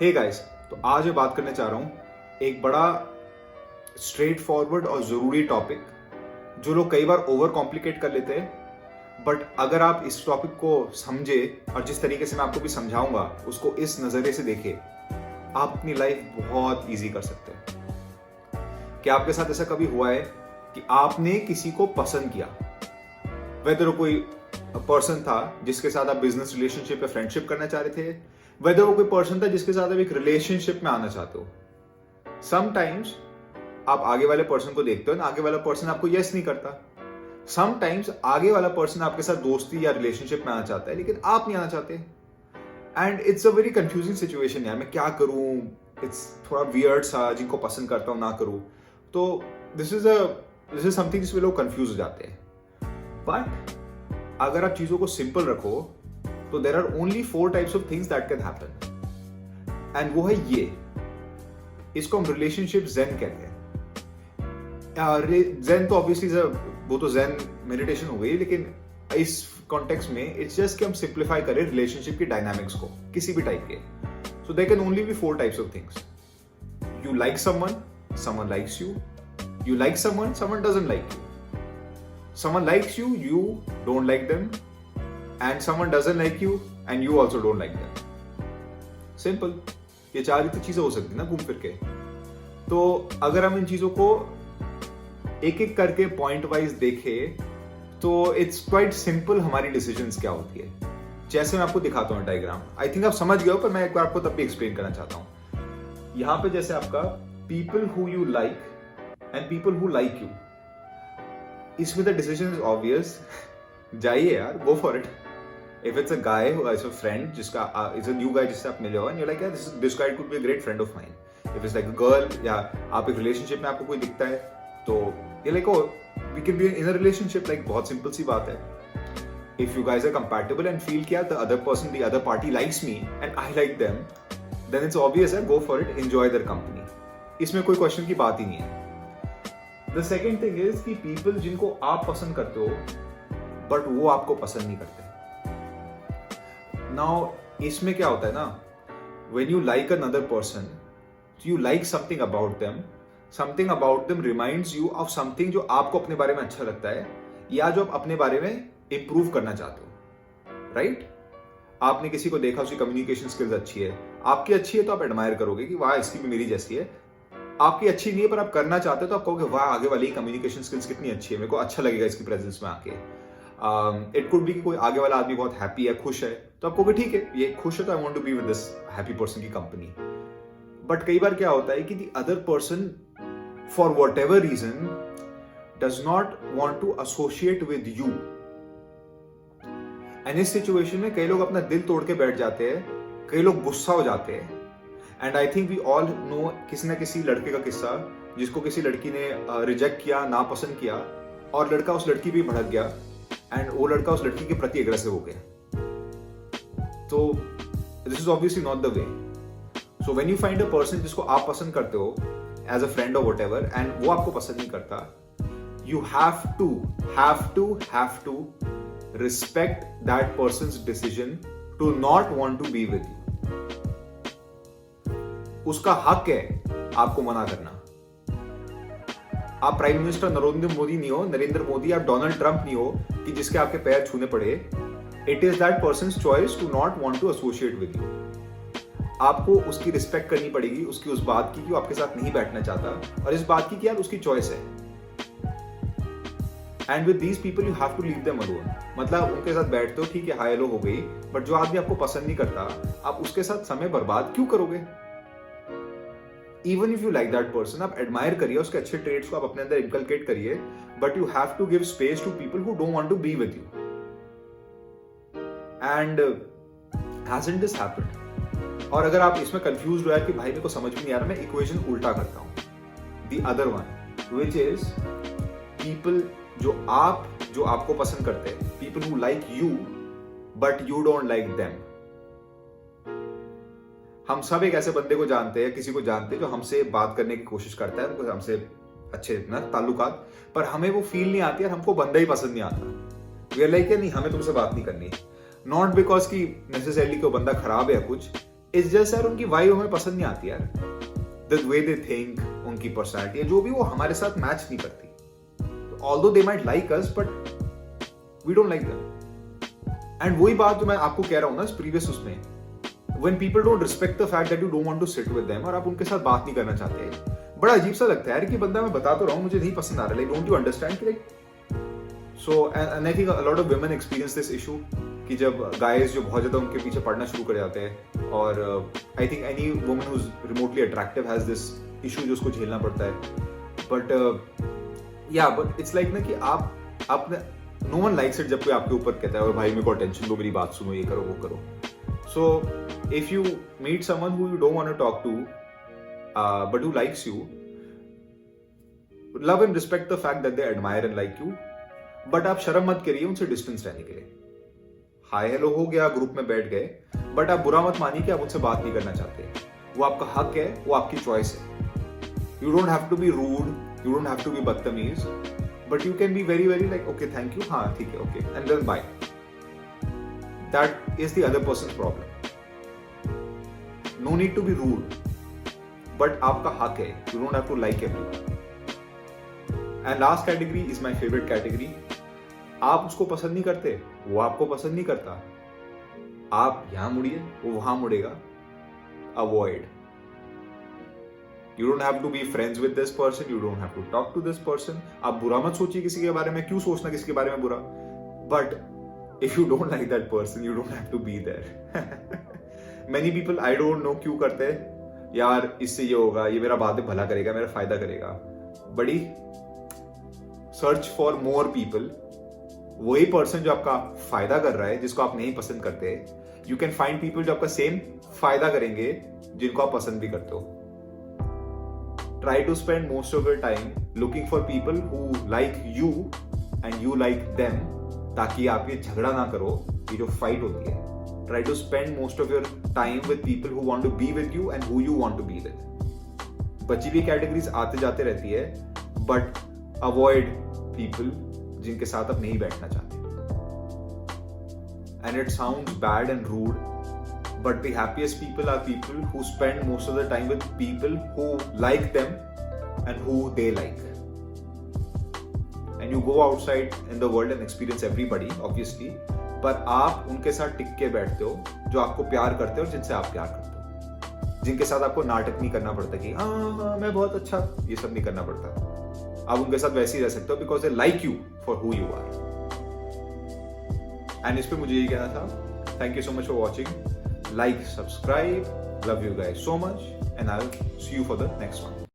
Hey guys, तो आज मैं बात करने चाह रहा हूँ एक बड़ा स्ट्रेट फॉरवर्ड और ज़रूरी टॉपिक जो लोग कई बार ओवर कॉम्प्लिकेट कर लेते हैं। बट अगर आप इस टॉपिक को समझे और जिस तरीके से मैं आपको भी समझाऊंगा उसको इस नज़रिए से देखें, आप अपनी लाइफ बहुत इजी कर सकते हैं। क्या आपके साथ ऐसा कभी हुआ है कि आपने किसी को पसंद किया, वेदर कोई पर्सन था जिसके साथ आप बिजनेस रिलेशनशिप या फ्रेंडशिप करना चाह रहे थे, वेदर वो कोई पर्सन था जिसके साथ आप एक रिलेशनशिप में आना चाहते हो। समटाइम्स आप आगे वाले पर्सन को देखते हो ना, आगे वाला पर्सन आपको यस नहीं करता। समटाइम्स आगे वाला पर्सन आपके साथ दोस्ती या रिलेशनशिप में आना चाहता है लेकिन आप नहीं आना चाहते। And it's a very confusing situation यार, मैं क्या करूं, इट्स थोड़ा वियर्ड सा, जिनको पसंद करता हूं ना करूं। तो दिस इज समथिंग जिसमें लोग कंफ्यूज हो जाते हैं। बट अगर आप चीजों को सिंपल रखो तो there are only 4 types of things that can happen, and वो है ये। इसको हम रिलेशनशिप ज़ेन कहते हैं। ज़ेन तो ऑब्वियसली वो तो ज़ेन मेडिटेशन हो गई, लेकिन इस कॉन्टेक्स्ट में इट्स जस्ट कि हम सिंप्लीफाई करें रिलेशनशिप की डायनामिक्स को किसी भी टाइप के। So there can only be 4 types of things. You like someone, someone likes you. You like someone, someone doesn't like you. Someone likes you, you don't like them, and someone doesn't like you and you also don't like them. Simple. ये 4 ही तो चीजें हो सकती ना घूम फिर के। तो अगर हम इन चीजों को एक एक करके पॉइंट वाइज देखें तो इट्स क्वाइट सिंपल हमारी डिसीजंस क्या होती है। जैसे मैं आपको दिखाता हूँ डायग्राम, आई थिंक आप समझ गए हो, पर मैं एक बार आपको तब भी एक्सप्लेन करना चाहता हूँ। यहाँ पे जैसे आपका people who you like and people who like you, इसमें द डिसीजन इज ऑब्वियस। जाइए यार, गो for it. If it's a guy who is a friend, जिसका इज अ न्यू गाय जिससे आप मिले हो एंड यू लाइक यार this guy could be a great friend of mine. If it's like a girl, या आप एक relationship में आपको कोई दिखता है तो ये like oh we can be in a relationship, like बहुत सिंपल सी बात है। If you guys are compatible and feel किया the other person, the other party likes me and I like them, then it's obvious है, go for it, enjoy their company. इसमें कोई question की बात ही नहीं है। The second thing is कि people जिनको आप पसंद करते हो बट वो आपको पसंद नहीं करते। Now इसमें क्या होता है ना, when you like another person, you like something about them reminds you of something जो आपको अपने बारे में अच्छा लगता है या जो आप अपने बारे में improve करना चाहते हो, right? आपने किसी को देखा, उसकी कम्युनिकेशन स्किल्स अच्छी है, आपकी अच्छी है तो आप एडमायर करोगे कि वाह इसकी भी मेरी जैसी है। आपकी अच्छी नहीं है पर आप करना चाहते हो तो आप कहोगे वाह आगे वाली कम्युनिकेशन स्किल्स कितनी अच्छी है, मेरे को अच्छा लगेगा इसकी प्रेजेंस में आके। इट कुड बी कि कोई आगे वाला आदमी बहुत हैप्पी है, खुश है, तो आप कहोगे ठीक है ये खुश है तो I want to be with this happy person की कंपनी। बट कई बार क्या होता है कि the other person for whatever reason does not want to associate with you, and इस सिचुएशन में कई लोग अपना दिल तोड़ के बैठ जाते हैं, कई लोग गुस्सा हो जाते हैं। And I think we all know किसी ना किसी लड़के का किस्सा जिसको किसी लड़की ने रिजेक्ट किया, नापसंद किया, और लड़का उस लड़की पे भड़क गया एंड वो लड़का उस लड़की के प्रति एग्रेसिव हो गया। तो this is obviously not the way. So when you find a person जिसको आप पसंद करते हो एज अ फ्रेंड और व्हाटएवर, एंड वो आपको पसंद नहीं करता, you have to respect that person's decision to not want to be with you. उसका हक है आपको मना करना। आप प्राइम मिनिस्टर नरेंद्र मोदी नहीं हो, नरेंद्र मोदी, आप डोनाल्ड ट्रंप नहीं हो कि जिसके आपके पैर छूने पड़े। It is that person's choice to not want to associate with you. आपको उसकी रिस्पेक्ट करनी पड़ेगी, उसकी उस बात की कि वो आपके साथ नहीं बैठना चाहता, और इस बात की कि यार उसकी चॉइस है। And with these people you have to leave them alone. मतलब उनके साथ बैठते हो, ठीक है हाय हेलो हो गई, बट जो आदमी आपको पसंद नहीं करता आप उसके साथ समय बर्बाद क्यों करोगे? Even if you like that person, आप एडमायर करिए, उसके अच्छे ट्रेड्स को आप अपने अंदर इनकलकेट करिए, but you have to give space to people who don't want to be with you. And hasn't this happened? और अगर आप इसमें कंफ्यूज हो यार कि भाई मेरे को समझ में नहीं आ रहा, मैं इक्वेशन उल्टा करता हूं। The other one which is people जो आपको पसंद करते हैं, people who like you but you don't like them. हम सब एक ऐसे बंदे को जानते हैं, किसी को जानते हैं जो हमसे बात करने की कोशिश करता है, उनको हमसे अच्छे ना ताल्लुकात, पर हमें वो फील नहीं आती और हमको बंदा ही पसंद नहीं आता। वी आर लाइक नहीं, हमें तुमसे बात नहीं करनी। नॉट बिकॉज कि नेसेसरली कोई बंदा खराब है या कुछ, इट्स जस्ट यार उनकी वाइब हमें पसंद नहीं आती यार, द वे दे थिंक, उनकी पर्सनैलिटी जो भी वो हमारे साथ मैच नहीं करती। Although they might like us but we don't like them. And वही बात जो मैं आपको कह रहा हूं ना इस प्रीवियस उसमें, when people don't respect the fact that you don't want to sit with them और आप उनके साथ बात नहीं करना चाहते, बड़ा अजीब सा लगता है यार कि बंदा मैं बता तो रहा हूँ मुझे नहीं पसंद आ रहा, लाइक डोंट यू अंडरस्टैंड कि like so and I think a lot of women experience this issue कि जब गाइज जो बहुत ज्यादा उनके पीछे पड़ना शुरू कर जाते हैं, और I think any woman who is remotely attractive has this issue जो उसको झेलना पड़ता है। बट इट्स लाइक ना कि आप नो वन लाइक्स इट जब कोई आपके ऊपर कहता है भाई मेरे को अटेंशन दो, मेरी बात सुनो, ये करो वो करो। सो if you meet someone who you don't want to talk to but who likes you, love and respect the fact that they admire and like you, but आप शर्म मत करिए उनसे डिस्टेंस रहने के लिए। हाय हेलो हो गया, ग्रुप में बैठ गए, बट आप बुरा मत मानिए कि आप उनसे बात नहीं करना चाहते। वो आपका हक है, वो आपकी चॉइस है। You don't have to be rude, you don't have to be बदतमीज, but you can be very very like okay thank you, हाँ ठीक है okay, and then bye. That is the other person's problem. No need to be rude, but आपका हक है, you don't have to like everyone. And last category is my favorite category. आप उसको पसंद नहीं करते, वो आपको पसंद नहीं करता, आप यहां मुड़िए, वो वहां मुड़ेगा। Avoid. You don't have to be friends with this person, you don't have to talk to this person. आप बुरा मत सोचिए किसी के बारे में, क्यों सोचना किसी के बारे में बुरा, but if you don't like that person, you don't have to be there. Many people I don't know क्यों करते हैं यार, इससे ये होगा, ये मेरा बाद में भला करेगा, मेरा फायदा करेगा। बड़ी सर्च फॉर मोर पीपल, वही पर्सन जो आपका फायदा कर रहा है, जिसको आप नहीं पसंद करते। यू कैन फाइंड पीपल जो आपका सेम फायदा करेंगे, जिनको आप पसंद भी करते हो। Try to spend most of your time looking for people who like you and you like them, ताकि आप ये झगड़ा ना करो, ये जो फाइट होती है। Try to spend most of your time with people who want to be with you and who you want to be with. बची हुई कैटेगरीज आते जाते रहती है, but avoid people जिनके साथ आप नहीं बैठना चाहते। And it sounds bad and rude, but the happiest people are people who spend most of the time with people who like them and who they like. And you go outside in the world and experience everybody, obviously. पर आप उनके साथ टिक के बैठते हो जो आपको प्यार करते हो और जिनसे आप प्यार करते हो, जिनके साथ आपको नाटक नहीं करना पड़ता कि हाँ मैं बहुत अच्छा, ये सब नहीं करना पड़ता। आप उनके साथ वैसे ही रह सकते हो because they like you for who you are. And इस पे मुझे यही कहना था। Thank you so much for watching, like, subscribe, love you guys so much, and I will see you for the next one.